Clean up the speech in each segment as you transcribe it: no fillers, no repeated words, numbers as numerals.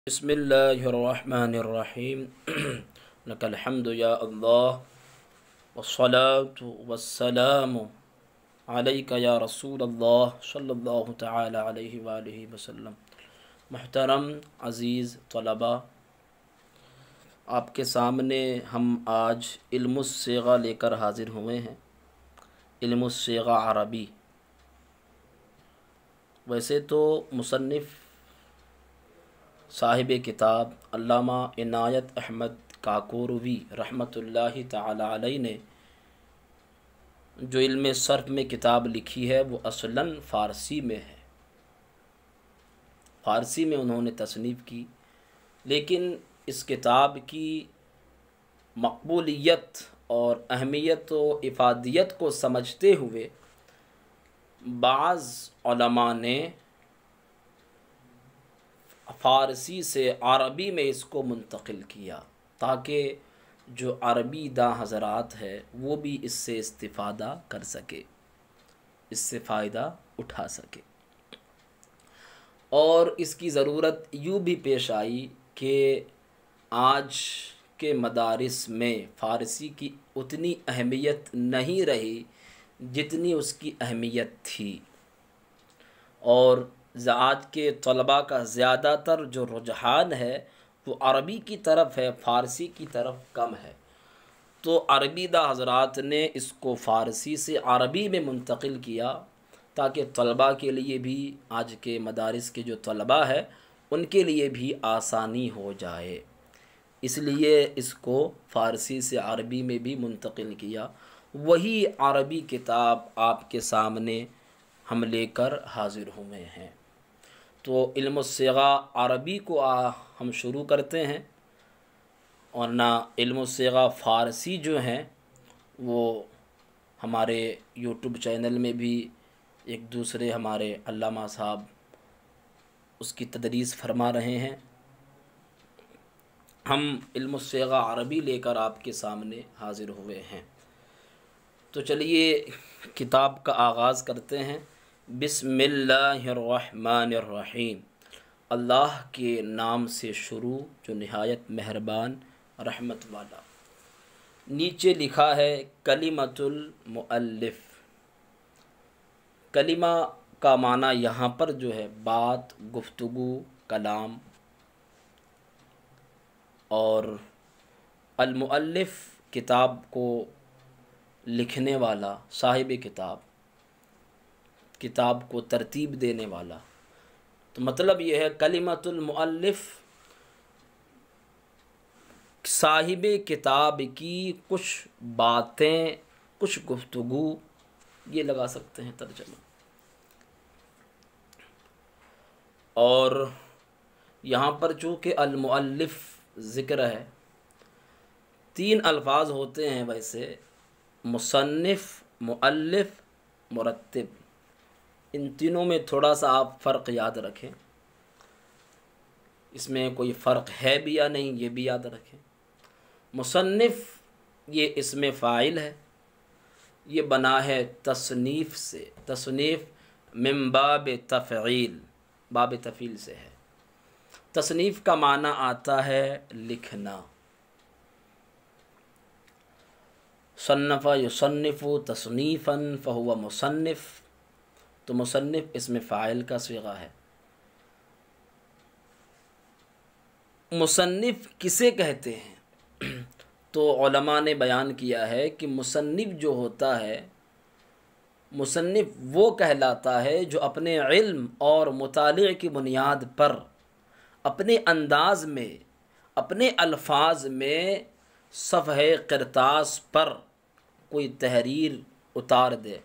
बिस्मिल्लाहिर्रहमानिर्रहीम लकल हम्दु या अल्लाह वस्सलातु वस्सलामु अलैका या रसूल अल्लाह सल्लल्लाहु तआला अलैहि वालिहि वसल्लम। मुहतरम अज़ीज़ तलबा, आपके सामने हम आज इल्मुस्सिगा लेकर हाज़िर हुए हैं। इल्मुस्सिगा अरबी। वैसे तो मुसन्निफ़ साहिब किताब अल्लामा इनायत अहमद काकोरवी रहमतुल्लाहि तआला अलैह ने जो इल्म सर्फ़ में किताब लिखी है वो असलन फ़ारसी में है। फ़ारसी में उन्होंने तसनीफ़ की, लेकिन इस किताब की मकबूलियत और अहमियत व इफ़ादियत को समझते हुए बाज़ उलमा ने फ़ारसी से अरबी में इसको मुंतक़िल किया ताकि जो अरबी दा हज़रात है वो भी इससे इस्तिफ़ादा कर सके, इससे फ़ायदा उठा सके। और इसकी ज़रूरत यूँ भी पेश आई कि आज के मदारिस में फ़ारसी की उतनी अहमियत नहीं रही जितनी उसकी अहमियत थी, और आज के तलबा का ज़्यादातर जो रुझान है वो अरबी की तरफ है, फ़ारसी की तरफ कम है। तो अरबी दा हज़रात ने इसको फ़ारसी से अरबी में मुंतक़िल किया ताकि तलबा के लिए भी, आज के मदारिस के जो तलबा है उनके लिए भी आसानी हो जाए, इसलिए इसको फ़ारसी से अरबी में भी मुंतक़िल किया। वही अरबी किताब आपके सामने हम लेकर हाज़िर हुए हैं। तो इल्मुस्सिगा अरबी को हम शुरू करते हैं, और ना इल्मुस्सिगा फ़ारसी जो हैं वो हमारे यूट्यूब चैनल में भी एक दूसरे हमारे अल्लामा साहब उसकी तदरीस फरमा रहे हैं। हम इल्मुस्सिगा अरबी लेकर आपके सामने हाज़िर हुए हैं। तो चलिए किताब का आगाज़ करते हैं। बिस्मिल्लाहिर्रहमानिर्रहीम। अल्लाह के नाम से शुरू जो निहायत मेहरबान रहमत वाला। नीचे लिखा है कलिमतुल मुअल्लिफ़। कलिमा का माना यहाँ पर जो है बात, गुफ्तगू, कलाम, और अल मुअल्लिफ़ किताब को लिखने वाला, साहिब किताब, किताब को तरतीब देने वाला। तो मतलब यह है कलिमतुल मुअल्लिफ़, साहिब किताब की कुछ बातें, कुछ गुफ्तगू, ये लगा सकते हैं तर्जमा। और यहाँ पर चूँकि अल मुअल्लिफ़ ज़िक्र है, तीन अल्फाज होते हैं वैसे, मुसन्निफ़, मुअल्लिफ़, मुरत्तिब। इन तीनों में थोड़ा सा आप फ़र्क याद रखें, इसमें कोई फ़र्क है भी या नहीं ये भी याद रखें। मुसन्निफ़ ये इसमें फ़ाइल है, ये बना है तसनीफ़ से। तसनीफ़ मिन बाब तफ़ईल, बाब तफ़ील से है। तसनीफ़ का माना आता है लिखना। सन्नफ़ा युसन्निफ़ु तसनीफ़न फ़हुवा मुसन्निफ़। तो मुसन्निफ़ इसमें फ़ाइल का सीगा है। मुसन्निफ़ किसे कहते हैं? तो उलमा ने बयान किया है कि मुसन्निफ़ जो होता है, मुसन्निफ़ वो कहलाता है जो अपने इल्म और मुतालिअ की बुनियाद पर अपने अंदाज़ में, अपने अल्फाज में सफ़हे क़िरतास पर कोई तहरीर उतार दे,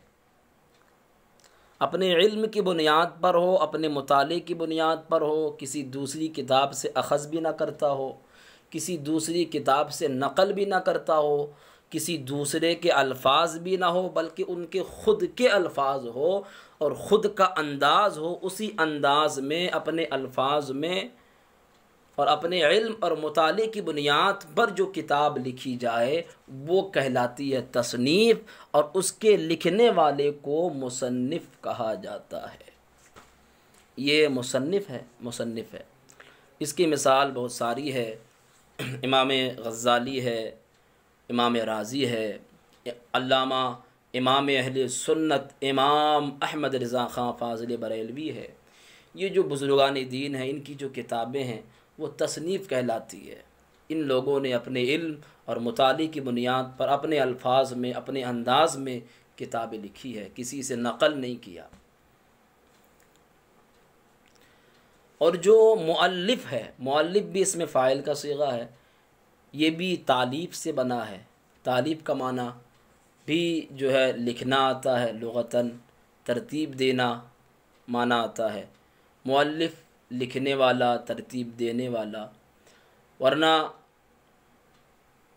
अपने इल्म की बुनियाद पर हो, अपने मुताले की बुनियाद पर हो, किसी दूसरी किताब से अख़ज़ भी ना करता हो, किसी दूसरी किताब से नक़ल भी ना करता हो, किसी दूसरे के अल्फाज भी ना हो, बल्कि उनके ख़ुद के अल्फाज हो और ख़ुद का अंदाज़ हो। उसी अंदाज़ में अपने अल्फाज में और अपने इल्म और मुताले की बुनियाद पर जो किताब लिखी जाए वो कहलाती है तसनीफ़, और उसके लिखने वाले को मुसन्निफ़ कहा जाता है। ये मुसन्निफ़ है, मुसन्निफ़ है। इसकी मिसाल बहुत सारी है। इमाम गज़ाली है, इमाम राज़ी है, अल्लामा इमाम अहले सुन्नत इमाम अहमद रज़ा ख़ान फ़ाज़िल बरेलवी है। ये जो बुज़ुर्गान दीन हैं, इनकी जो किताबें हैं वो तसनीफ़ कहलाती है। इन लोगों ने अपने इल्म और मुताले की बुनियाद पर अपने अल्फाज में, अपने अंदाज़ में किताबें लिखी है, किसी से नक़ल नहीं किया। और जो मुअल्लिफ़ है, मुअल्लिफ़ भी इसमें फ़ाइल का सीगा है, ये भी तालीफ़ से बना है। तालीफ़ का माना भी जो है लिखना आता है, लुग़तन तरतीब देना माना आता है। मुअल्लिफ़ लिखने वाला, तरतीब देने वाला। वरना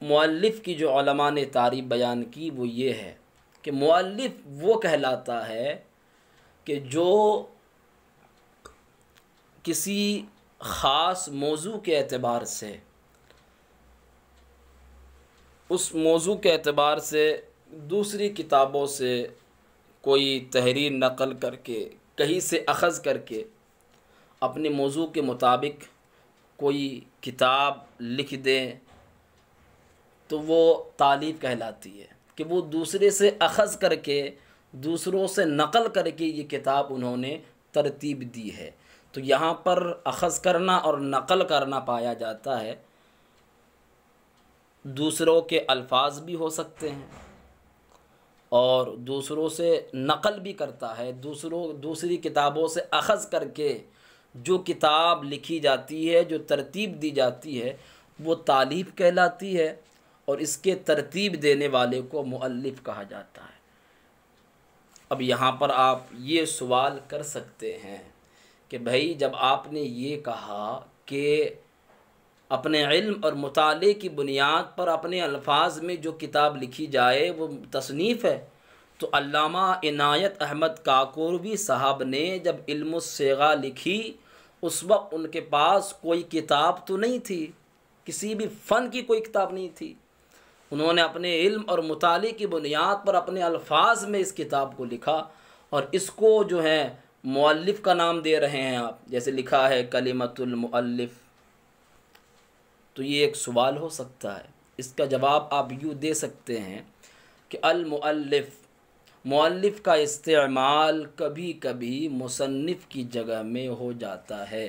मुअल्लिफ़ की जो उलमा ने तारीफ़ बयान की वो ये है कि मुअल्लिफ़ वो कहलाता है कि जो किसी ख़ास मौजू के एतबार से, उस मौजू के एतबार से दूसरी किताबों से कोई तहरीर नक़ल करके, कहीं से अख़ज़ करके अपने मौजू के मुताबिक कोई किताब लिख दें, तो वो तालीफ़ कहलाती है कि वो दूसरे से अख़ज़ करके, दूसरों से नक़ल करके ये किताब उन्होंने तरतीब दी है। तो यहाँ पर अख़ज़ करना और नक़ल करना पाया जाता है। दूसरों के अल्फाज भी हो सकते हैं और दूसरों से नक़ल भी करता है। दूसरी किताबों से अख़ज़ करके जो किताब लिखी जाती है, जो तरतीब दी जाती है, वो तालीफ़ कहलाती है और इसके तरतीब देने वाले को मुअल्लिफ़ कहा जाता है। अब यहाँ पर आप ये सवाल कर सकते हैं कि भाई जब आपने ये कहा कि अपने इल्म और मुताले की बुनियाद पर अपने अल्फाज में जो किताब लिखी जाए वो तसनीफ़ है, तो अल्लामा इनायत अहमद काकोरवी साहब ने जब इल्मुस्सिगा लिखी उस वक्त उनके पास कोई किताब तो नहीं थी, किसी भी फ़न की कोई किताब नहीं थी। उन्होंने अपने इल्म और मुताले की बुनियाद पर अपने अल्फाज में इस किताब को लिखा और इसको जो है मुअल्लिफ़ का नाम दे रहे हैं आप, जैसे लिखा है कलिमतुल मुअल्लिफ़। तो ये एक सवाल हो सकता है, इसका जवाब आप यूँ दे सकते हैं कि अल मुअल्लिफ़, मुअल्लिफ़ का इस्तेमाल कभी कभी मुसन्निफ़ की जगह में हो जाता है।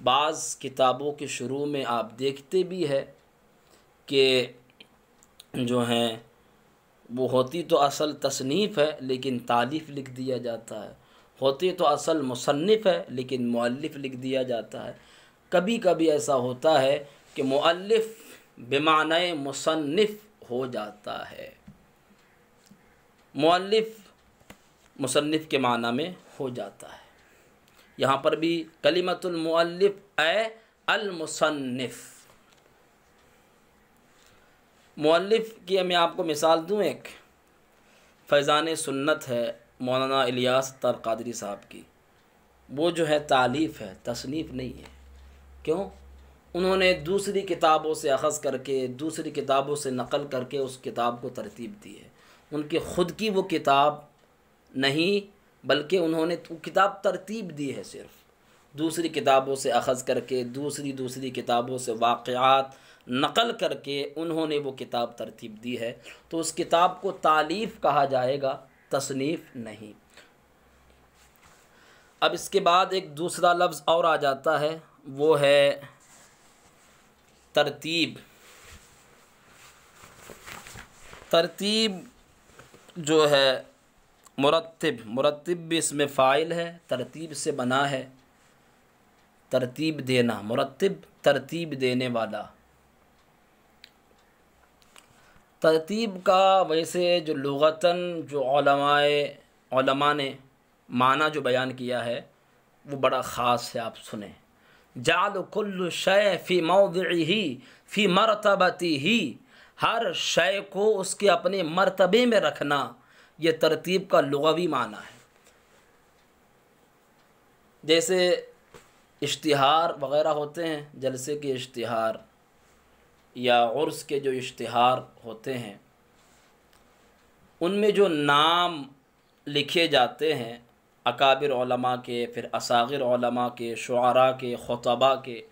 बाज़ किताबों के शुरू में आप देखते भी है कि जो हैं वो होती तो असल तसनीफ़ है लेकिन तालीफ़ लिख दिया जाता है, होती तो असल मुसन्निफ़ है लेकिन मुअल्लिफ़ लिख दिया जाता है। कभी कभी ऐसा होता है कि मुअल्लिफ़ बिमाने मुसन्निफ़ हो जाता है, मुअल्लिफ़ मुसन्निफ़ के माना में हो जाता है। यहाँ पर भी कलिमतुल मुअल्लिफ़ अल मुसन्निफ़। मुअल्लिफ़ की मैं आपको मिसाल दूँ, एक फैज़ान सुन्नत है मौलाना इलियास अत्तार क़ादरी साहब की, वो जो है तालीफ़ है, तसनीफ़ नहीं है। क्यों? उन्होंने दूसरी किताबों से अख़ज़ करके, दूसरी किताबों से नक़ल करके उस किताब को तरतीब दी है। उनकी ख़ुद की वो किताब नहीं, बल्कि उन्होंने वो किताब तरतीब दी है, सिर्फ़ दूसरी किताबों से अख़ज़ करके, दूसरी किताबों से वाक़यात नक़ल करके उन्होंने वो किताब तरतीब दी है। तो उस किताब को तालीफ़ कहा जाएगा, तसनीफ़ नहीं। अब इसके बाद एक दूसरा लफ्ज़ और आ जाता है, वो है तरतीब। तरतीब जो है मुरत्तिब, मुरत्तिब भी इसमें फ़ाइल है, तरतीब से बना है, तरतीब देना, मुरत्तिब तरतीब देने वाला। तरतीब का वैसे जो लुग़तन जो उलमा ने माना जो बयान किया है वो बड़ा ख़ास है, आप सुने। जाल कुल्लु शय फ़ी मौदिही फ़ी मरतबतिही, हर शय को उसके अपने मर्तबे में रखना, ये तरतीब का लुग़वी माना है। जैसे इश्तिहार वग़ैरह होते हैं, जलसे के इश्तिहार या उर्स के जो इश्तिहार होते हैं, उनमें जो नाम लिखे जाते हैं अकाबिर उलमा के, फिर असागिर उलमा के, शुआरा के, खुतबा के,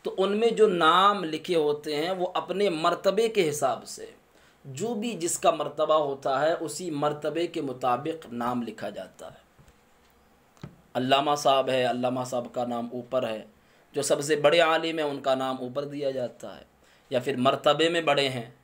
तो उनमें जो नाम लिखे होते हैं वो अपने मर्तबे के हिसाब से, जो भी जिसका मर्तबा होता है उसी मर्तबे के मुताबिक नाम लिखा जाता है। अल्लामा साहब है, अल्लामा साहब का नाम ऊपर है, जो सबसे बड़े आलिम है उनका नाम ऊपर दिया जाता है, या फिर मर्तबे में बड़े हैं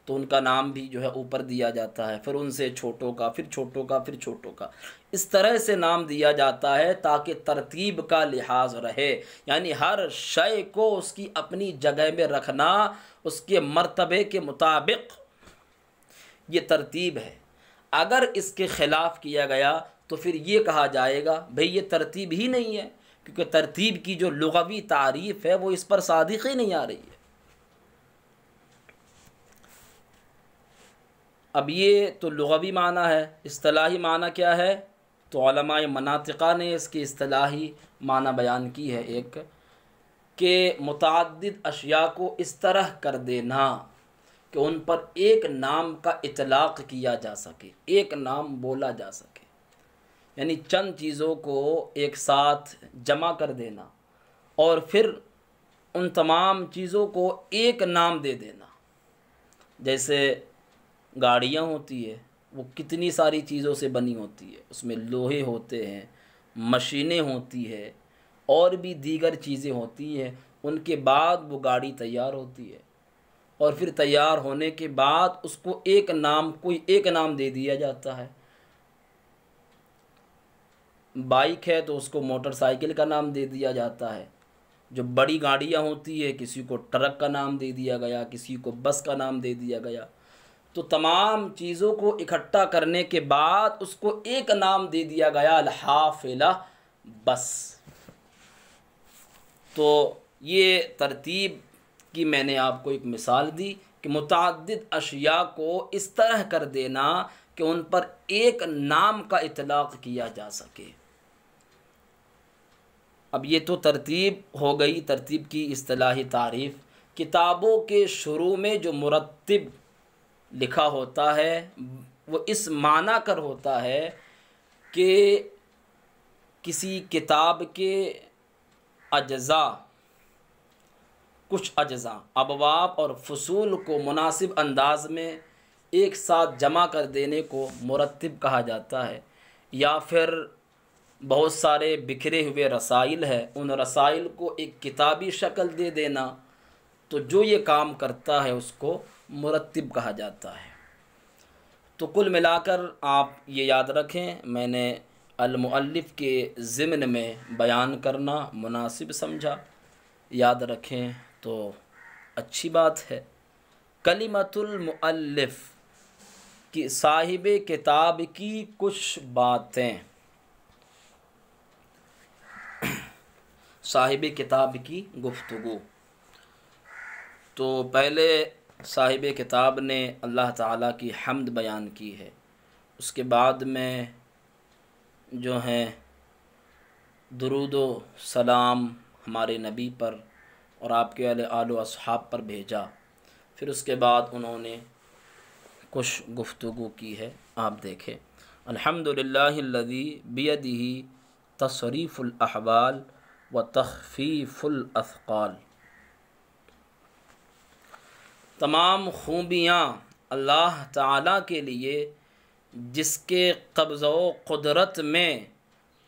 तो उनका नाम भी जो है ऊपर दिया जाता है, फिर उनसे छोटों का, फिर छोटों का, फिर छोटों का, इस तरह से नाम दिया जाता है ताकि तरतीब का लिहाज रहे। यानी हर शय को उसकी अपनी जगह में रखना, उसके मर्तबे के मुताबिक, ये तरतीब है। अगर इसके ख़िलाफ़ किया गया तो फिर ये कहा जाएगा भाई ये तरतीब ही नहीं है, क्योंकि तरतीब की जो लुग़वी तारीफ़ है वो इस पर सादिक़ ही नहीं आ रही है। अब ये तो लुग़वी माना है, इस्तिलाही माना क्या है? तो उलमाए मनातिक़ा ने इसकी इस्तिलाही माना बयान की है एक, कि मुतअद्दिद अशिया को इस तरह कर देना कि उन पर एक नाम का इतलाक़ किया जा सके, एक नाम बोला जा सके, यानी चंद चीज़ों को एक साथ जमा कर देना और फिर उन तमाम चीज़ों को एक नाम दे देना। जैसे गाड़ियाँ होती है, वो कितनी सारी चीज़ों से बनी होती है, उसमें लोहे होते हैं, मशीनें होती है और भी दीगर चीज़ें होती हैं, उनके बाद वो गाड़ी तैयार होती है और फिर तैयार होने के बाद उसको एक नाम, कोई एक नाम दे दिया जाता है। बाइक है तो उसको मोटरसाइकिल का नाम दे दिया जाता है। जो बड़ी गाड़ियाँ होती है, किसी को ट्रक का नाम दे दिया गया, किसी को बस का नाम दे दिया गया। तो तमाम चीज़ों को इकट्ठा करने के बाद उसको एक नाम दे दिया गया, अल-हाफ़िला, बस। तो ये तरतीब की मैंने आपको एक मिसाल दी कि मुतअद्दिद अशिया को इस तरह कर देना कि उन पर एक नाम का इतलाक़ किया जा सके। अब ये तो तरतीब हो गई, तरतीब की इस्तिलाही तारीफ़। किताबों के शुरू में जो मुरत्तिब लिखा होता है वो इस माना कर होता है कि किसी किताब के अज्ज़ा, कुछ अज्ज़ा, अबवाब और फ़ुसूल को मुनासिब अंदाज में एक साथ जमा कर देने को मुरत्तिब कहा जाता है। या फिर बहुत सारे बिखरे हुए रसाइल है, उन रसाइल को एक किताबी शक्ल दे देना, तो जो ये काम करता है उसको मुरत्तिब कहा जाता है। तो कुल मिलाकर आप ये याद रखें, मैंने अल-मुअल्लिफ़ के ज़िम्न में बयान करना मुनासिब समझा। याद रखें तो अच्छी बात है। कलिमतुल मुअल्लिफ़ कि साहिबे किताब की कुछ बातें, साहिबे किताब की गुफ्तगू। तो पहले साहिबे किताब ने अल्लाह ताला की हम्द बयान की है, उसके बाद में जो हैं दुरूद व सलाम हमारे नबी पर और आपके आलो अस्हाब पर भेजा। फिर उसके बाद उन्होंने कुछ गुफ्तगू की है, आप देखें। अल्हम्दुलिल्लाहिल्लज़ी बियदिही तसरीफ़ुल अहवाल व तख़फ़ीफ़ुल अफ़क़ाल। तमाम खूबियाँ अल्लाह ताला के लिए जिसके क़ब्ज़ व क़ुदरत में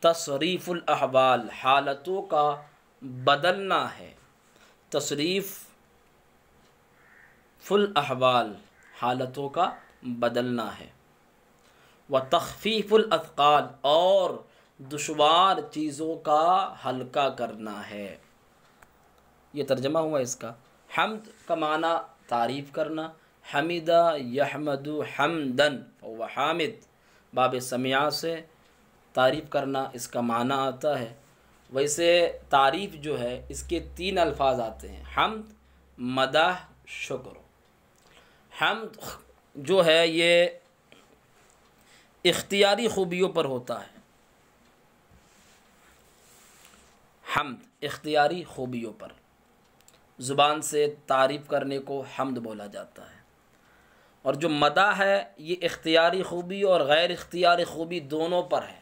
तसरीफ़ुल अहवाल, हालतों का बदलना है। तसरीफ़ुल अहवाल, हालतों का बदलना है। व तख़फ़ीफ़ुल अथक़ाल, और दुश्वार चीज़ों का हल्का करना है। ये तर्जमा हुआ इसका। हम्द का माना तारीफ़ करना, हमिदा यहमदु हमदन व हामिद, बाब समिया से तारीफ़ करना इसका माना आता है। वैसे तारीफ़ जो है इसके 3 अल्फाज आते हैं, हम्द, मदाह, शुक्र। हम्द जो है ये इख्तियारी खूबियों पर होता है। हम्द इख्तियारी खूबियों पर, ज़ुबान से तारीफ़ करने को हम्द बोला जाता है। और जो मदा है ये इख्तियारी खूबी और गैर इख्तियारी खूबी दोनों पर है।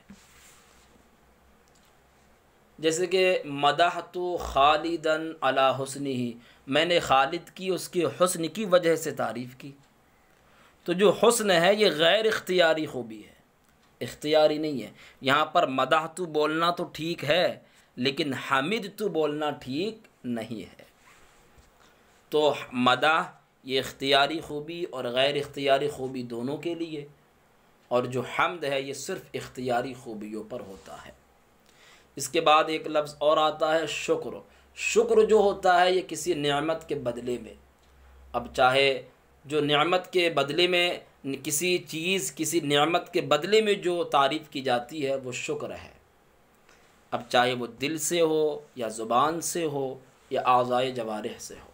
जैसे कि मदह तो खालिदन अला हुस्नी ही, मैंने खालिद की उसके हुस्न की वजह से तारीफ़ की। तो जो हुस्न है ये गैर इख्तियारी खूबी है, इख्तियारी नहीं है। यहाँ पर मदह तो बोलना तो ठीक है, लेकिन हामिद तो बोलना ठीक नहीं है। तो मदह ये इख्तियारी खूबी और गैर इख्तियारी खूबी दोनों के लिए, और जो हम्द है ये सिर्फ़ इख्तियारी खूबियों पर होता है। इसके बाद एक लफ्ज़ और आता है शुक्र। शुक्र जो होता है ये किसी नेमत के बदले में, अब चाहे जो नेमत के बदले में किसी चीज़, किसी नेमत के बदले में जो तारीफ़ की जाती है वो शुक्र है। अब चाहे वो दिल से हो या ज़ुबान से हो या आज़ाए जवारिह से हो,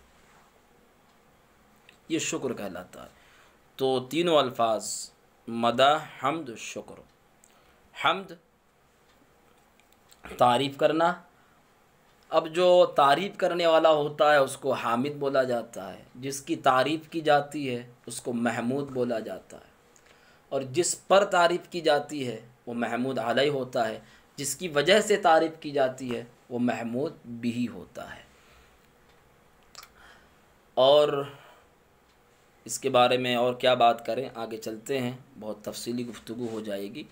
ये शुक्र कहलाता है। तो तीनों अल्फाज मदह, हम्द, शुक्र। हम्द तारीफ़ करना, अब जो तारीफ़ करने वाला होता है उसको हामिद बोला जाता है, जिसकी तारीफ़ की जाती है उसको महमूद बोला जाता है, और जिस पर तारीफ़ की जाती है वो महमूद अलैह होता है, जिसकी वजह से तारीफ़ की जाती है वो महमूद बिही होता है। और इसके बारे में और क्या बात करें, आगे चलते हैं, बहुत तफसीली गुफ्तगू हो जाएगी।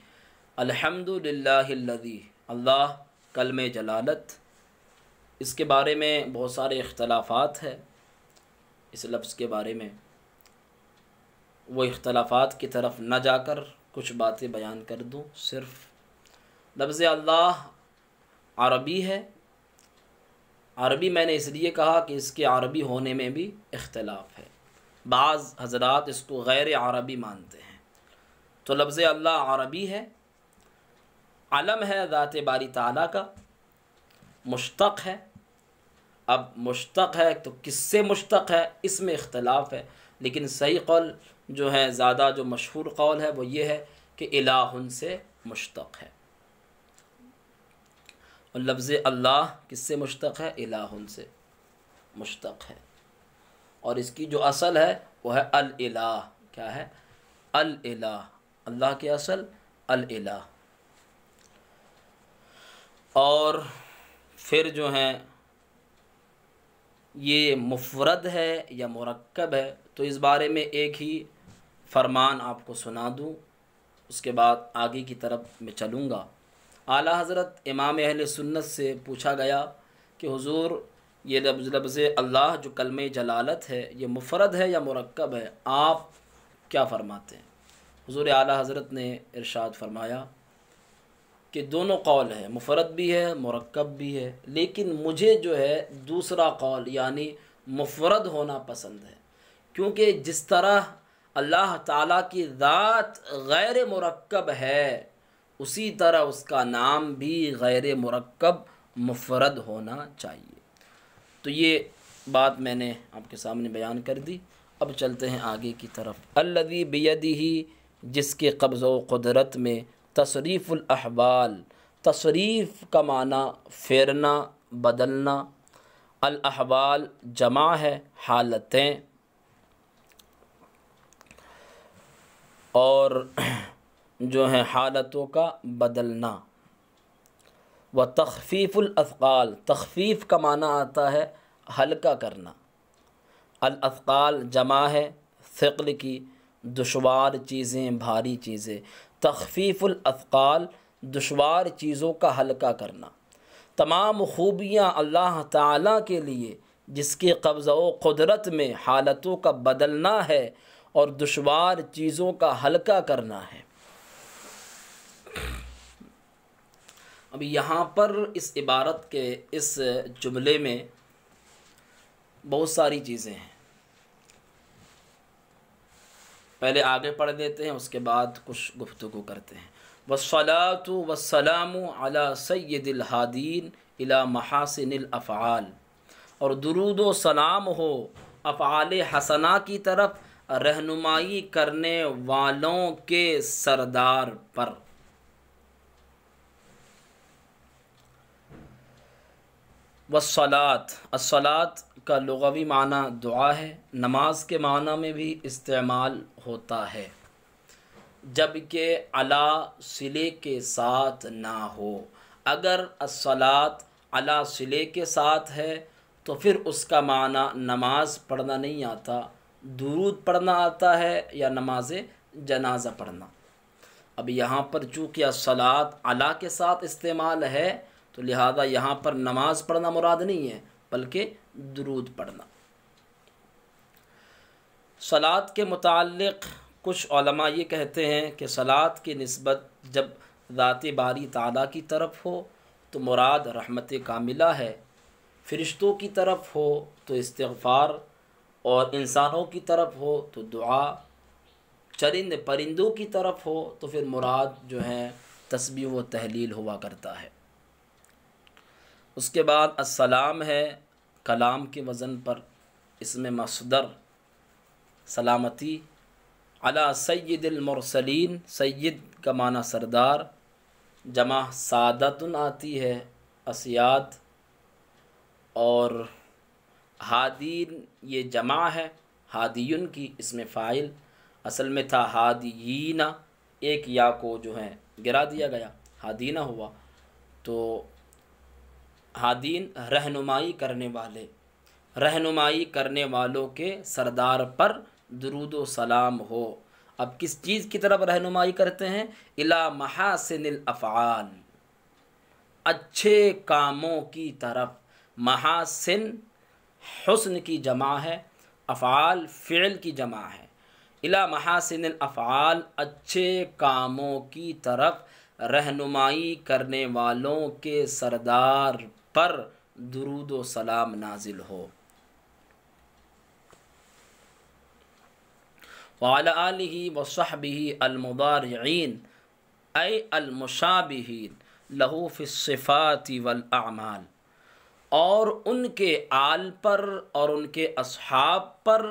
अल्हम्दुलिल्लाहिल्लज़ी, अल्लाह कलमे जलालत, इसके बारे में बहुत सारे इख्तलाफात है। इस लफ्ज़ के बारे में वो इख्तलाफात की तरफ न जाकर कुछ बातें बयान कर दूँ। सिर्फ़ लफ्ज़ अल्लाह अरबी है। अरबी मैंने इसलिए कहा कि इसके अरबी होने में भी इख्तलाफ है, बाज़ हज़रात इसको गैर अरबी मानते हैं। तो लफ्ज़ अल्लाह अरबी है, अलम है ज़ात बारी ताला का, मुश्तक़ है। अब मुश्तक़ है तो किससे मुश्तक़ है, इसमें इख्तलाफ है, लेकिन सही कौल जो है, ज़्यादा जो मशहूर कौल है वो ये है कि इलाहुन से मुश्तक़ है। और लफ्ज़ अल्लाह किससे मुश्तक़ है, इलाहुन से मुश्तक़ है, और इसकी जो असल है वो है अल इलाह। क्या है, अल इलाह, अल्लाह की असल अल इलाह। और फिर जो है ये मुफ़रद है या मुरक्कब है, तो इस बारे में एक ही फरमान आपको सुना दूँ, उसके बाद आगे की तरफ मैं चलूँगा। आला हज़रत इमाम अहले सुन्नत से पूछा गया कि हुज़ूर ये लफ्ज़ अल्लाह जो कलमे जलालत है ये मुफ़रद है या मुरक्कब है, आप क्या फ़रमाते हैं? हुज़ूर आला हज़रत ने इरशाद फरमाया कि दोनों कौल है, मुफ़रद भी है मुरक्कब भी है, लेकिन मुझे जो है दूसरा कौल यानी मुफ़रद होना पसंद है, क्योंकि जिस तरह अल्लाह ताला की ज़ात गैर मुरक्कब है, उसी तरह उसका नाम भी गैर मुरक्कब मुफ़रद होना चाहिए। तो ये बात मैंने आपके सामने बयान कर दी। अब चलते हैं आगे की तरफ। अल्लज़ी बियदिही, जिसके क़ब्ज़ व क़ुदरत में तसरीफ़ुल अहवाल, तसरीफ़ का माना फेरना बदलना, अल अहवाल जमा है हालतें, और जो है हालतों का बदलना। व तख़फ़ीफ़ुल अफ़क़ाल, तख़फ़ीफ़ का माना आता है हल्का करना, अल अफ़क़ाल जमा है थिक़्ल की, दुशवार चीज़ें भारी चीज़ें, तख़फ़ीफ़ुल अफ़क़ाल दुशवार चीज़ों का हल्का करना। तमाम खूबियाँ अल्लाह ताला के लिए जिसके क़ब्ज़ व क़ुदरत में हालतों का बदलना है और दुशवार चीज़ों का हल्का करना है। अभी यहाँ पर इस इबारत के इस जुमले में बहुत सारी चीज़ें हैं, पहले आगे पढ़ देते हैं, उसके बाद कुछ गुफ्तगू करते हैं। वस्सलातु वस्सलामु अला सय्यदिल हादीन इला महासिनिल अफ़आल, और दुरूद व सलाम हो अफ़आल हसना की तरफ रहनुमाई करने वालों के सरदार पर। वस्सलात, अस्सलात का लुग़वी माना दुआ है, नमाज के माना में भी इस्तेमाल होता है, जबकि अला सिले के साथ ना हो। अगर अस्सलात अला सिले के साथ है तो फिर उसका माना नमाज पढ़ना नहीं आता, दुरूद पढ़ना आता है या नमाज जनाजा पढ़ना। अब यहाँ पर चूँकि अस्सलात अला के साथ इस्तेमाल है तो लिहाजा यहाँ पर नमाज पढ़ना मुराद नहीं है बल्कि दुरूद पढ़ना। सलात के मुताल्लिक़ कुछ उलमा ये कहते हैं कि सलात की निस्बत जब ज़ात बारी ताला की तरफ हो तो मुराद रहमत कामिला है, फ़रिश्तों की तरफ हो तो इस्तिग़फ़ार, और इंसानों की तरफ हो तो दुआ, चरिंद परिंदों की तरफ हो तो फिर मुराद जो है तस्बीह व तहलील हुआ करता है। उसके बाद अस्सलाम है कलाम के वज़न पर, इसमें मसदर सलामती, अला सय्यिदिल मुरसलीन, सय्यिद का माना सरदार, जमा सादतुन आती है असियाद, और हादीन ये जमा है हादियुन की, इसमें फ़ाइल असल में था हादियीना, एक या को जो है गिरा दिया गया हादीना हुआ। तो हादीन रहनुमाई करने वाले, रहनुमाई करने वालों के सरदार पर दुरूद व सलाम हो। अब किस चीज़ की तरफ रहनुमाई करते हैं? इला महासिनिल अफ़आल, अच्छे कामों की तरफ। महासिन हुस्न की जमा है, अफ़आल फ़िल की जमा है। इला महासिनिल अफ़आल, अच्छे कामों की तरफ रहनुमाई करने वालों के सरदार पर दुरूद व सलाम नाजिल हो। वाला आलिही व सहबिही अलमुदारिईन ऐ अलमुशाबिहीन लहू फ़िस्सिफ़ाति वल अमाल, और उनके आल पर और उनके अस्हाब पर,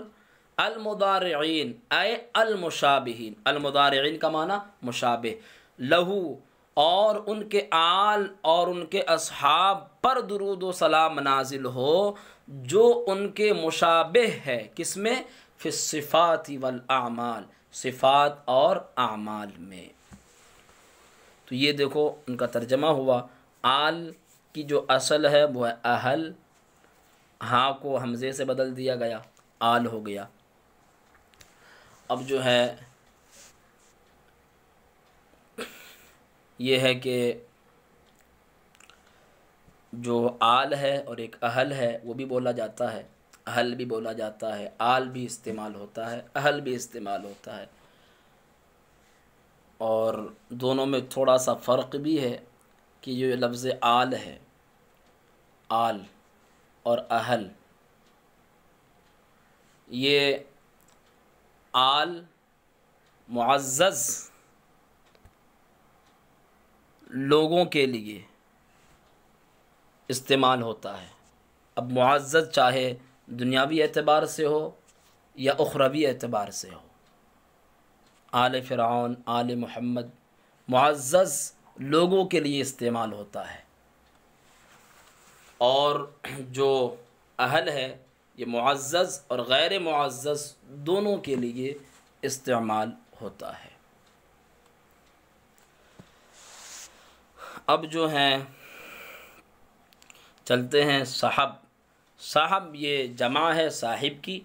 अलमुदारिईन ऐ अलमुशाबिहीन, अलमुदारिईन का माना मुशाबिह, लहू और उनके आल और उनके अस्हाब पर दुरूद व सलाम नाजिल हो जो उनके मुशाबिह है। किसमें? फ़िस्सिफ़ाति वल अमाल, सिफ़ात और आमाल में। तो ये देखो उनका तर्जमा हुआ। आल की जो असल है वो है अहल, हाँ को हमज़े से बदल दिया गया, आल हो गया। अब जो है ये है कि जो आल है और एक अहल है वो भी बोला जाता है, अहल भी बोला जाता है, आल भी इस्तेमाल होता है, अहल भी इस्तेमाल होता है, और दोनों में थोड़ा सा फ़र्क भी है कि जो लफ्ज़ आल है, आल और अहल, ये आल मुअज़्ज़ज़ लोगों के लिए इस्तेमाल होता है। अब मुअज़्ज़ज़ चाहे दुनियावी एतबार से हो या उखरवी एतबार से हो, आले फ़िरऔन, आले मोहम्मद, मुअज़्ज़ज़ लोगों के लिए इस्तेमाल होता है। और जो अहल है ये मुअज़्ज़ज़ और गैर मुअज़्ज़ज़ दोनों के लिए इस्तेमाल होता है। अब जो हैं चलते हैं साहब। साहब ये जमा है साहिब की,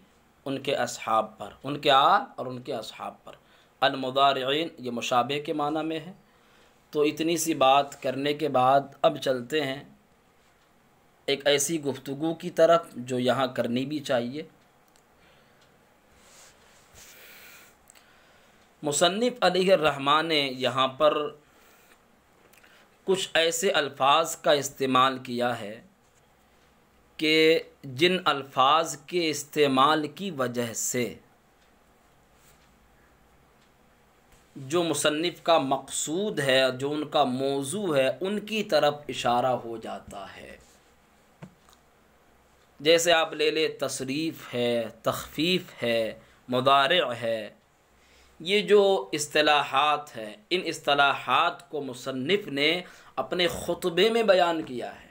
उनके अस्हाब पर, उनके आल और उनके अस्हाब पर। अलमुदारिईन ये मुशाबे के माना में है। तो इतनी सी बात करने के बाद अब चलते हैं एक ऐसी गुफ्तगू की तरफ जो यहाँ करनी भी चाहिए। मुसन्निफ़ अलैहिर्रहमान ने यहाँ पर कुछ ऐसे अल्फाज का इस्तेमाल किया है कि जिन अल्फाज के इस्तेमाल की वजह से जो मुसन्निफ़ का मक़सूद है, जो उनका मौजू है, उनकी तरफ इशारा हो जाता है। जैसे आप ले ले तसरीफ़ है, तख़फ़ीफ़ है, मुदारिअ है, ये जो इस्तिलाहात हैं, इन इस्तिलाहात को मुसन्निफ़ ने अपने ख़ुतबे में बयान किया है,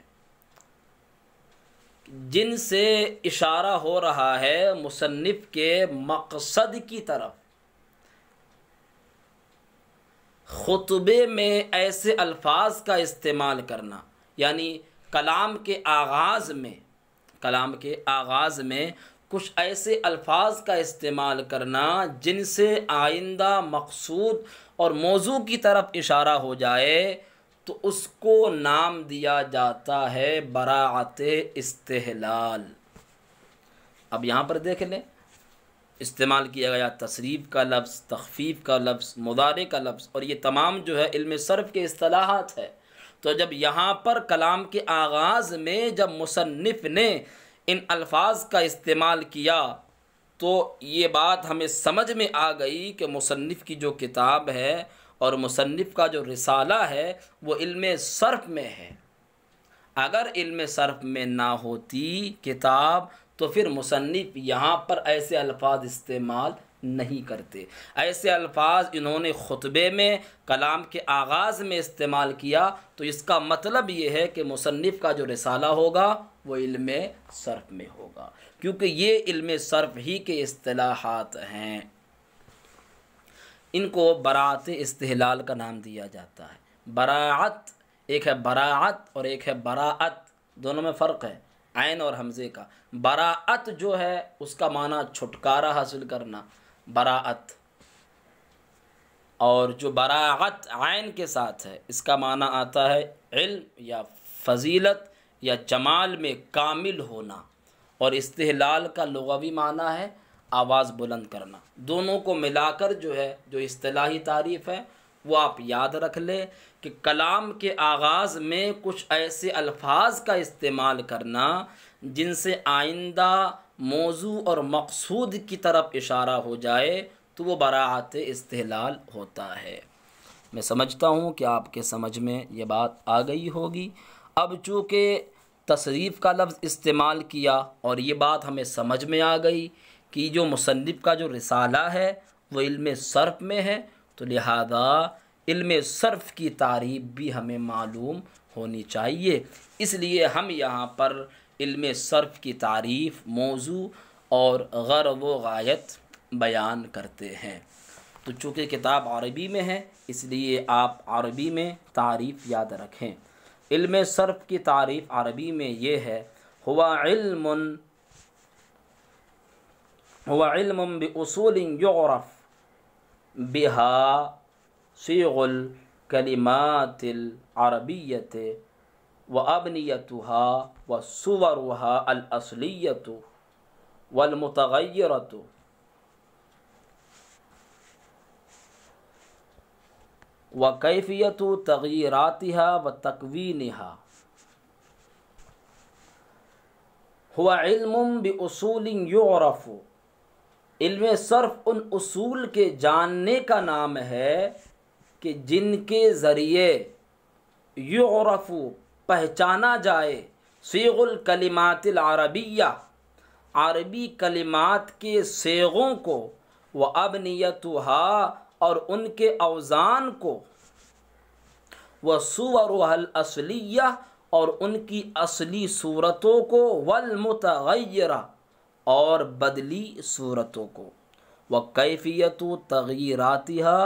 जिनसे इशारा हो रहा है मुसन्निफ़ के मक़सद की तरफ। ख़ुतबे में ऐसे अल्फाज का इस्तेमाल करना, यानी कलाम के आगाज़ में कुछ ऐसे अल्फाज का इस्तेमाल करना जिनसे आइंदा मकसूद और मौजू की तरफ इशारा हो जाए, तो उसको नाम दिया जाता है बराअत इस्तिहलाल। अब यहाँ पर देख लें, इस्तेमाल किया गया तसरीफ़ का लफ्ज़, तख़फ़ीफ़ का लफ्ज़, मुदारे का लफ्ज़, और ये तमाम जो है इल्म सर्फ़ के इस्तिलाहात है। तो जब यहाँ पर कलाम के आगाज़ में जब मुसन्निफ़ ने इन अल्फाज का इस्तेमाल किया, तो ये बात हमें समझ में आ गई कि मुसन्निफ़ की जो किताब है और मुसन्निफ़ का जो रिसाला है वो इल्म सर्फ़ में है। अगर इल्म सर्फ़ में ना होती किताब तो फिर मुसन्निफ़ यहाँ पर ऐसे अल्फाज इस्तेमाल नहीं करते। ऐसे अल्फाज इन्होंने खुतबे में कलाम के आगाज़ में इस्तेमाल किया, तो इसका मतलब ये है कि मुसन्निफ़ का जो रिसाला होगा वो इल्म सर्फ़ में होगा, क्योंकि ये इल्म सर्फ़ ही के इस्तिलाहात हैं। इनको बराअत इस्तिहलाल का नाम दिया जाता है। बराअत, एक है बराअत और एक है बराअत, दोनों में फ़र्क है ऐन और हमज़े का। बराअत जो है उसका माना छुटकारा हासिल करना, बराअत, और जो बराअत ऐन के साथ है इसका माना आता है इल्म या फ़जीलत या जमाल में कामिल होना, और इस्तिहलाल का लुग़वी माना है आवाज़ बुलंद करना। दोनों को मिलाकर जो है जो इस्तिलाही तारीफ़ है वो आप याद रख लें कि कलाम के आगाज़ में कुछ ऐसे अल्फाज का इस्तेमाल करना जिनसे आइंदा मौजू और मकसूद की तरफ इशारा हो जाए, तो वो बराअत इस्तिहलाल होता है। मैं समझता हूँ कि आपके समझ में ये बात आ गई होगी। अब चूँकि तसरीफ़ का लफ्ज़ इस्तेमाल किया और ये बात हमें समझ में आ गई कि जो मुसन्निफ़ का जो रिसाला है वो इल्म सर्फ़ में है, तो लिहाजा इल्म सर्फ़ की तारीफ़ भी हमें मालूम होनी चाहिए। इसलिए हम यहाँ पर इल्म सर्फ़ की तारीफ़, मौजू और ग़र्ज़ व गायत बयान करते हैं। तो चूँकि किताब अरबी में है इसलिए आप अरबी में तारीफ़ याद रखें। इल्म सर्फ़ की तारीफ़ अरबी में ये है, हुवा इल्मुन बि उसूलिन युअरफ़ बिहा सीग़ुल कलिमातिल अरबिय्यति व अबनियतुहा व सुवरुहा अल असलियतु वल मुतग़य्यरतु व कैफ़ियतु तग़यीरातिहा व तकवीनिहा। हुवा इल्मुन बि उसूलिन युअरफ़, इल्म सर्फ़ उन उसूल के जानने का नाम है कि जिनके ज़रिए युअरफ़ पहचाना जाए, सीग़ुल कलिमातिल अरबिय्या अरबी कलिमात के सेगों को, व अबनियतुहा और उनके औज़ान को, व सुवरुहल असलिया और उनकी असली सूरतों को, वल मुतग़य्यरा और बदली सूरतों को, व कैफ़ियतु तग़यीरातिहा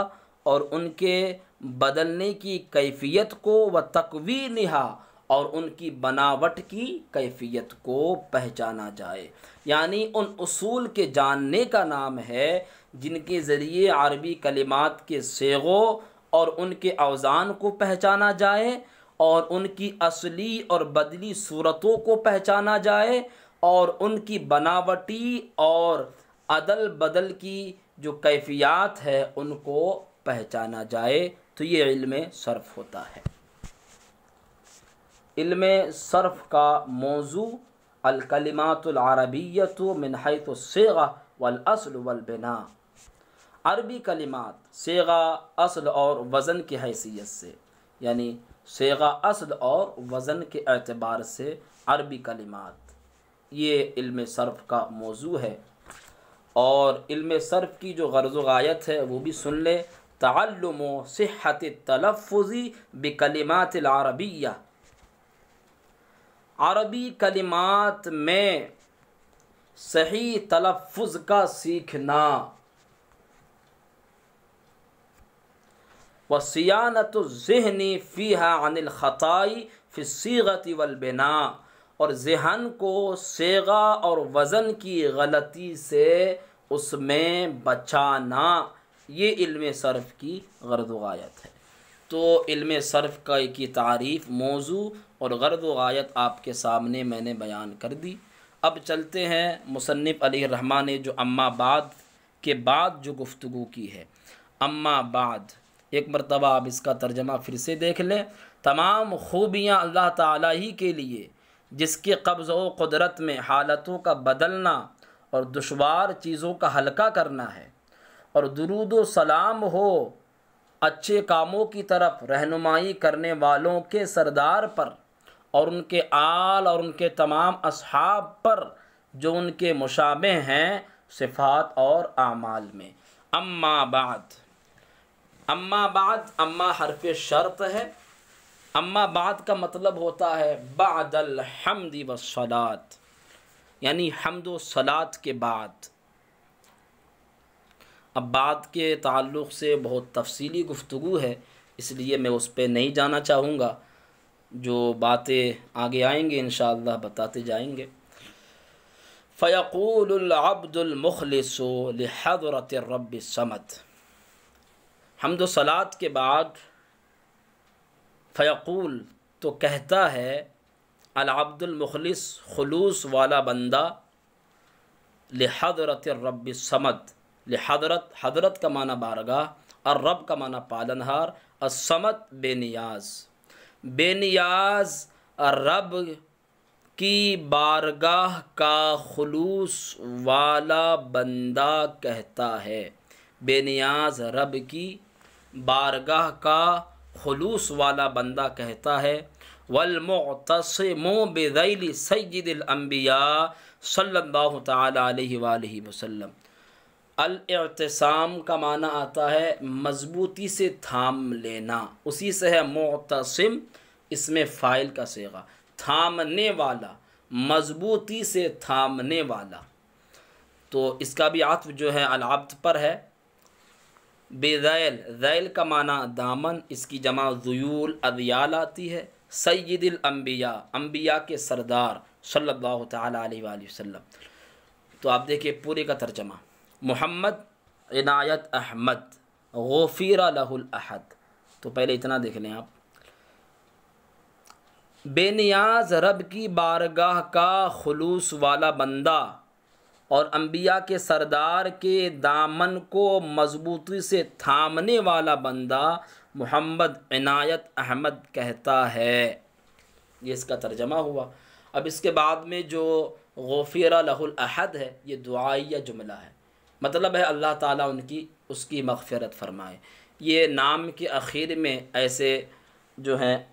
और उनके बदलने की कैफ़ियत को, व तकवीनिहा और उनकी बनावट की कैफ़ियत को पहचाना जाए। यानी उन उसूल के जानने का नाम है जिनके ज़रिए अरबी कलिमात के सेगों और उनके औज़ान को पहचाना जाए और उनकी असली और बदली सूरतों को पहचाना जाए और उनकी बनावटी और अदल बदल की जो कैफ़ियत है उनको पहचाना जाए, तो ये इल्म सर्फ़ होता है। इल्म सर्फ़ का मौजू अल कलिमातुल अरबिय्यतु मिन हैतु सिग़ा वल अस्ल वल बिना, अरबी कलिमात सिग़ा, अस्ल और वज़न की हैसियत से, यानी सिग़ा, अस्ल और वज़न के एतबार से अरबी कलिमात, ये इल्म सर्फ़ का मौजू है। और इल्म सर्फ़ की जो ग़र्ज़ व गायत है वो भी सुन ले, तअल्लुमु सिह्हति तलफ़्फ़ुज़ि बिकलिमातिल अरबिय्या, अरबी कलिमात में सही तलफ़्फ़ुज़ का सीखना, व सियानतु ज़िहनी फ़ीहा अनिल ख़ताई फ़िस्सीगति वल बिना, और ज़हन को सेगा और वज़न की गलती से उसमें बचाना, ये इल्म सर्फ़ की गर्द व गायत है। तो इल्म सर्फ़ की तारीफ़, मौजू और गर्द व गायत आपके सामने मैंने बयान कर दी। अब चलते हैं मुसन्निफ़ अलैहिर्रहमा ने जो अम्मा बाद के बाद जो गुफ्तगू की है। अम्मा बाद, एक मरतबा आप इसका तर्जमा फिर से देख लें। तमाम खूबियाँ अल्लाह ताला ही के लिए, जिसके कब्ज़ व क़ुदरत में हालतों का बदलना और दुश्वार चीज़ों का हल्का करना है, और दुरूद व सलाम हो अच्छे कामों की तरफ रहनुमाई करने वालों के सरदार पर और उनके आल और उनके तमाम असहाब पर जो उनके मुशाबे हैं सिफ़ात और आमाल में। अम्मा बाद, अम्मा बाद, अम्मा हरफ शर्त है। अम्मा बाद का मतलब होता है बादल हम्दी व सलात, यानी हम्द व सलात के बाद। अब बाद के ताल्लुक़ से बहुत तफसीली गुफ्तगू है, इसलिए मैं उस पर नहीं जाना चाहूँगा। जो बातें आगे आएंगे इंशाअल्लाह बताते जाएंगे। फ़यक़ूलुल अब्दुल मुख़लिसु लिहज़रति रब्बि समद, हम्द व सलात के बाद फ़यक़ूल तो कहता है अल अब्दुल मुख़लिस खुलूस वाला बंदा, लिहज़रति रब्बि समद, लिहज़रत, हज़रत का माना बारगाह, और रब का माना पालनहार, असमद बेनियाज़, बेनियाज़ रब की बारगाह का खुलूस वाला बंदा कहता है। बेनियाज़ रब की बारगाह का खुलूस वाला बंदा कहता है। वल मुअतसिमु बिज़ैल सय्यिदिल अंबिया सल्लल्लाहु तआला अलैहि वालिहि वसल्लम। अल-इअ्तिसाम का माना आता है मजबूती से थाम लेना, उसी से है मुअतसिम, इसमें फ़ाइल का सेगा, थामने वाला, मजबूती से थामने वाला। तो इसका भी आत्फ़ जो है अल-अब्द पर है। बेज़ैल, ज़ैल का माना दामन, इसकी जमा ज़ुयूल अदियाल आती है। सय्यिदिल अंबिया, अंबिया के सरदार सल्लल्लाहु तआला अलैहि वसल्लम। तो आप देखिए पूरे का तर्जमा, मोहम्मद इनायत अहमद गुफ़िरा लहुल अहद। तो पहले इतना देख लें आप, बेनियाज रब की बारगाह का खुलूस वाला बंदा और अंबिया के सरदार के दामन को मजबूती से थामने वाला बंदा मोहम्मद इनायत अहमद कहता है। ये इसका तर्जमा हुआ। अब इसके बाद में जो गुफ़िरा लहुल अहद है, ये दुआइया जुमला है, मतलब है अल्लाह ताला उसकी मग़फ़िरत फ़रमाए। ये नाम के आखिर में ऐसे जो हैं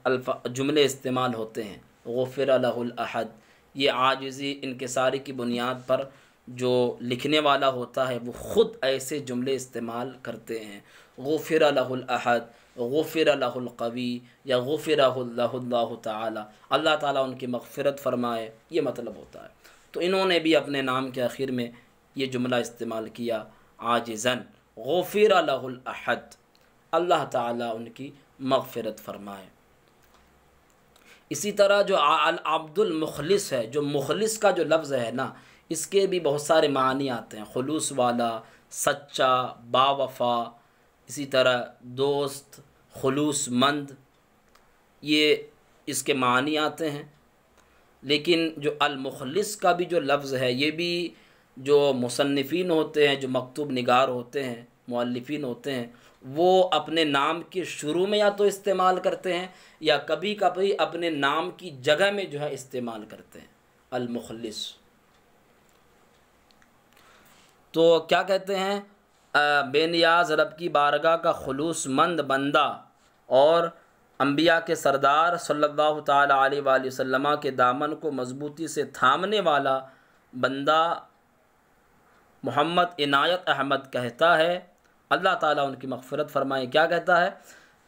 जुमले इस्तेमाल होते हैं, गुफ़िरा लहुल अहद। ये आजिज़ी इनकिसारी की बुनियाद पर जो लिखने वाला होता है वो ख़ुद ऐसे जुमले इस्तेमाल करते हैं। गुफ़िरा लहुल अहद, गुफ़िरा लहुल क़वी, या गुफ़िरा लहुल्लाहु ताला, अल्लाह ताला उनकी मग़फ़िरत फ़रमाए, ये मतलब होता है। तो इन्होंने भी अपने नाम के आखिर में ये जुमला इस्तेमाल किया, आजिज़न गुफ़िरा लहुल अहद, अल्लाह ताला उनकी मग़फ़िरत फ़रमाए। इसी तरह जो अल अब्दुल मुख़लिस है, जो मुख़लिस का जो लफ्ज़ है ना, इसके भी बहुत सारे मानी आते हैं। खुलूस वाला, सच्चा, बावफ़ा, इसी तरह दोस्त, खुलूसमंद, ये इसके मानी आते हैं। लेकिन जो अल मुख़लिस का भी जो लफ्ज़ है, ये भी जो मुसन्निफ़ीन होते हैं, जो मकतूब निगार होते हैं, मुअल्लिफ़ीन होते हैं, वो अपने नाम के शुरू में या तो इस्तेमाल करते हैं या कभी कभी अपने नाम की जगह में जो है इस्तेमाल करते हैं, अल मुख़लिस। तो क्या कहते हैं, बेनियाज रब की बारगाह का खुलूसमंद बंदा और अंबिया के सरदार सल्लल्लाहु ताला अलैहि वसल्लम के दामन को मजबूती से थामने वाला बंदा मोहम्मद इनायत अहमद कहता है, अल्लाह ताला उनकी मग़फ़िरत फ़रमाए। क्या कहता है,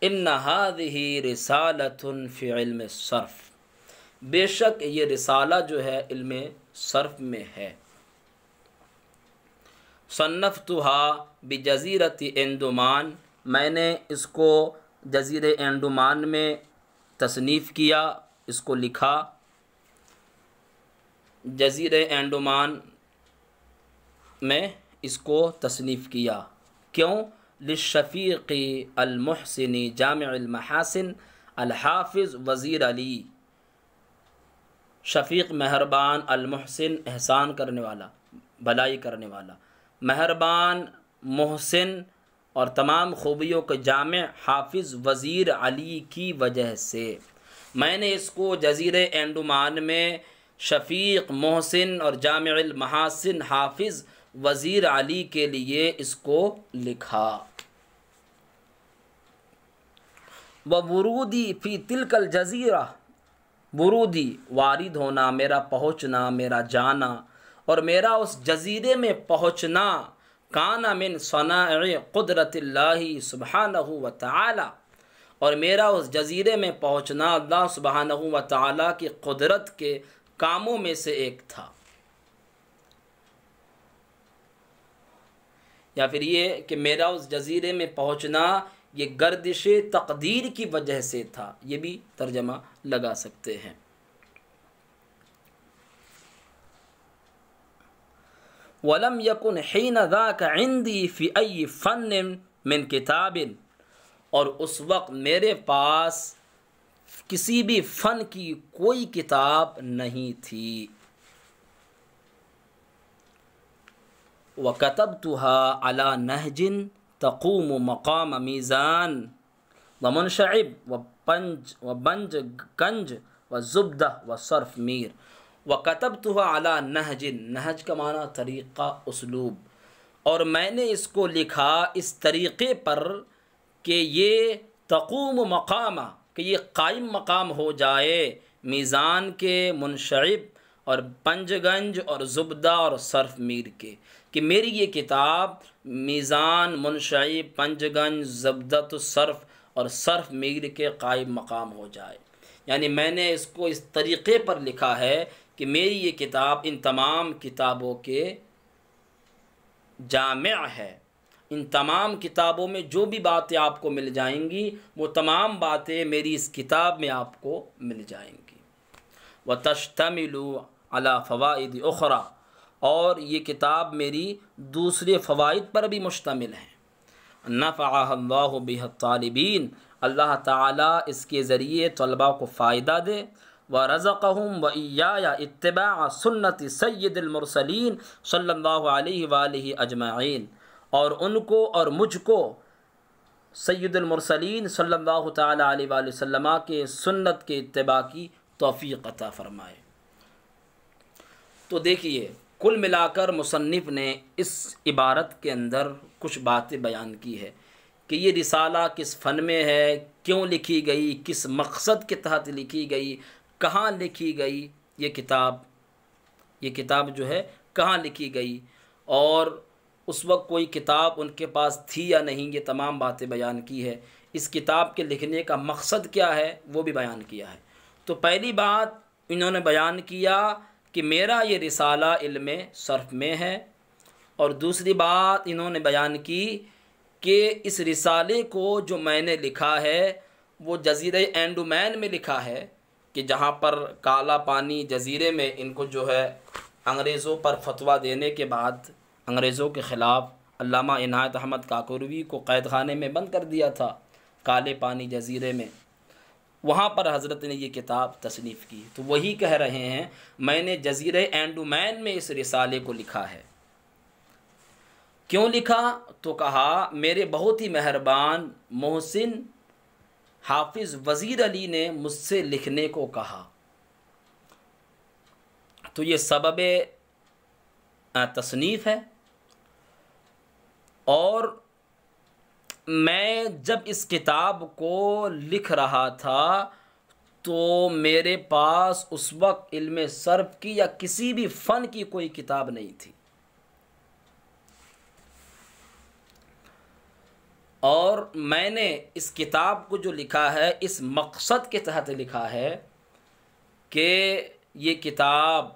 इन्ना हाज़िही रिसालतुन फ़ी इल्म सर्फ़, बेशक ये रिसाला जो है इल्म सर्फ़ में है। सन्नफ़तुहा बिजज़ीरति एंडुमान, मैंने इसको जज़ीरे एंडुमान में तसनीफ़ किया। इसको लिखा, जज़ीरे अंडमान में इसको तसनीफ़ किया। क्यों? लिशफ़ीक़ी अल-मुहसिनी जामिउल महासिन अल-हाफ़िज़ वज़ीर अली। शफ़ीक़ मेहरबान, अल-मुहसिन एहसान करने वाला, भलाई करने वाला, मेहरबान, मुहसिन और तमाम खूबियों के जामे हाफिज़ वज़ीर अली की वजह से मैंने इसको जज़ीरे अंडमान में शफ़ीक़, मोहसिन और जामिउल महासिन हाफिज़ वज़ीर अली के लिए इसको लिखा। व वुरूदी फ़ी तिलकल जज़ीरा, वुरूदी वारिद होना, मेरा पहुँचना, मेरा जाना और मेरा उस जज़ीरे में पहुँचना, काना मिन सनाए क़ुदरतिल्लाहि सुब्हानहु व तआला, और मेरा उस जज़ीरे में पहुँचना अल्लाह सुब्हानहु व तआला की क़ुदरत के कामों में से एक था। या फिर ये कि मेरा उस जज़ीरे में पहुँचना ये गर्दिश तक़दीर की वजह से था, ये भी तर्जमा लगा सकते हैं। वलम यकुनहीन ज़ाक इंदी फ़ी अय्यि फ़न्न मिन किताबिन, और उस वक्त मेरे पास किसी भी फ़न की कोई किताब नहीं थी। व कतबतुहा अला नहजिन तक़ूम मक़ाम मीज़ान व मुनशइब व बंज कंज व ज़ुब्दा व सर्फ मीर। व कतबतुहा अला नहजिन, नहज का माना तरीक़ा, उसलूब, और मैंने इसको लिखा इस तरीक़े पर कि ये तक़ूम मक़ामा, कि ये कायम मक़ाम हो जाए, मीज़ान के, मुनशइब और पंजगंज और ज़ुब्दा और सर्फ मीर के, कि मेरी ये किताब मीज़ान, मुनशइब, पंजगंज, ज़ुब्दा सर्फ और सर्फ मीर के कायम मक़ाम हो जाए। यानी मैंने इसको इस तरीक़े पर लिखा है कि मेरी ये किताब इन तमाम किताबों के जामिअ है। इन तमाम किताबों में जो भी बातें आपको मिल जाएंगी वो तमाम बातें मेरी इस किताब में आपको मिल जाएंगी। व तश्तमिलु अला फ़वाइद उख़रा, और ये किताब मेरी दूसरे फ़वाइद पर भी मुश्तमिल है। नफ़अल्लाहु बिहा तालिबीन, अल्लाह ताला इसके ज़रिए तलबा को फ़ायदा दे। व रज़क़हुम व इय्याया इत्तिबा सुन्नति सय्यिदिल मुरसलीन सल्लल्लाहु अलैहि व आलिहि अजमईन, और उनको और मुझको सय्यिदुल मुरसलीन सल्लल्लाहु ताला अलैहि व सल्लम के सुन्नत के इत्तिबा की तौफ़ीक़ अता फ़रमाए। तो देखिए, कुल मिलाकर मुसन्निफ़ ने इस इबारत के अंदर कुछ बातें बयान की है कि ये रिसाला किस फ़न में है, क्यों लिखी गई, किस मकसद के तहत लिखी गई, कहाँ लिखी गई ये किताब जो है कहाँ लिखी गई, और उस वक्त कोई किताब उनके पास थी या नहीं, ये तमाम बातें बयान की है। इस किताब के लिखने का मकसद क्या है वो भी बयान किया है। तो पहली बात इन्होंने बयान किया कि मेरा ये रिसाला इल्म सर्फ में है, और दूसरी बात इन्होंने बयान की कि इस रिसाले को जो मैंने लिखा है वो जज़ीरे अंडमान में लिखा है, कि जहाँ पर काला पानी जज़ीरे में इनको जो है अंग्रेज़ों पर फतवा देने के बाद अंग्रेज़ों के ख़िलाफ़ अल्लामा इनायत अहमद काकोरवी को क़ैद खाने में बंद कर दिया था, काले पानी जज़ीरे में, वहाँ पर हज़रत ने ये किताब तसनीफ़ की। तो वही कह रहे हैं मैंने जज़ीरे अंडमान में इस रिसाले को लिखा है। क्यों लिखा? तो कहा मेरे बहुत ही मेहरबान मोहसिन हाफिज़ वज़ीर अली ने मुझसे लिखने को कहा। तो ये सबब तसनीफ़ है। और मैं जब इस किताब को लिख रहा था तो मेरे पास उस वक्त इल्म सर्फ की या किसी भी फ़न की कोई किताब नहीं थी, और मैंने इस किताब को जो लिखा है इस मकसद के तहत लिखा है कि ये किताब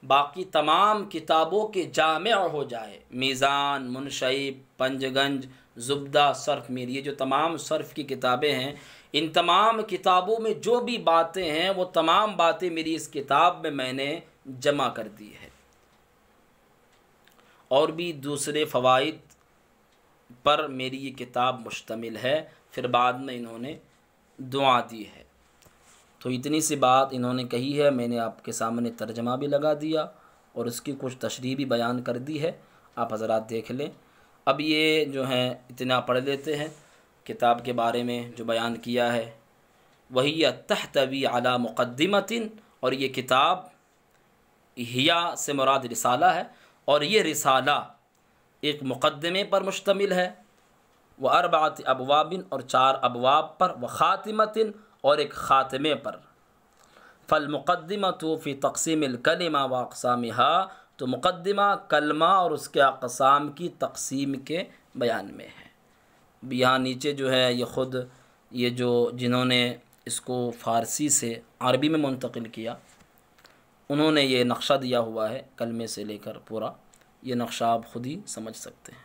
बाकी तमाम किताबों के जामे हो जाए, मीज़ान, मुनशईब, पंजगंज, ज़ुब्दा, सर्फ मीर, ये जो तमाम सर्फ की किताबें हैं, इन तमाम किताबों में जो भी बातें हैं वो तमाम बातें मेरी इस किताब में मैंने जमा कर दी है। और भी दूसरे फ़वाइद पर मेरी ये किताब मुश्तमिल है। फिर बाद में इन्होंने दुआ दी है। तो इतनी सी बात इन्होंने कही है, मैंने आपके सामने तर्जमा भी लगा दिया और उसकी कुछ तशरीह भी बयान कर दी है, आप हज़रात देख लें। अब ये जो है इतना पढ़ लेते हैं किताब के बारे में जो बयान किया है। वही तहतवी अला मुक़द्दिमतिन, और ये किताब हिया से मुराद रिसाला है, और ये रिसाला एक मुक़द्दमे पर मुश्तमिल है। व अरबात अबवाबिन, और 4 अबवाब पर। व ख़ातिमतिन, और एक ख़ातिमे पर। फ़ल मुक़द्दिमतु फ़ी तक़सीमिल कलिमा व अक़सामिहा, तो मुक़द्दिमा कलमा और उसके अक़साम की तक़सीम के बयान में है। यहाँ नीचे जो है ये ख़ुद ये जो जिन्होंने इसको फ़ारसी से अरबी में मुंतक़िल किया, उन्होंने ये नक्शा दिया हुआ है कलमे से लेकर पूरा। ये नक्शा आप ख़ुद ही समझ सकते हैं।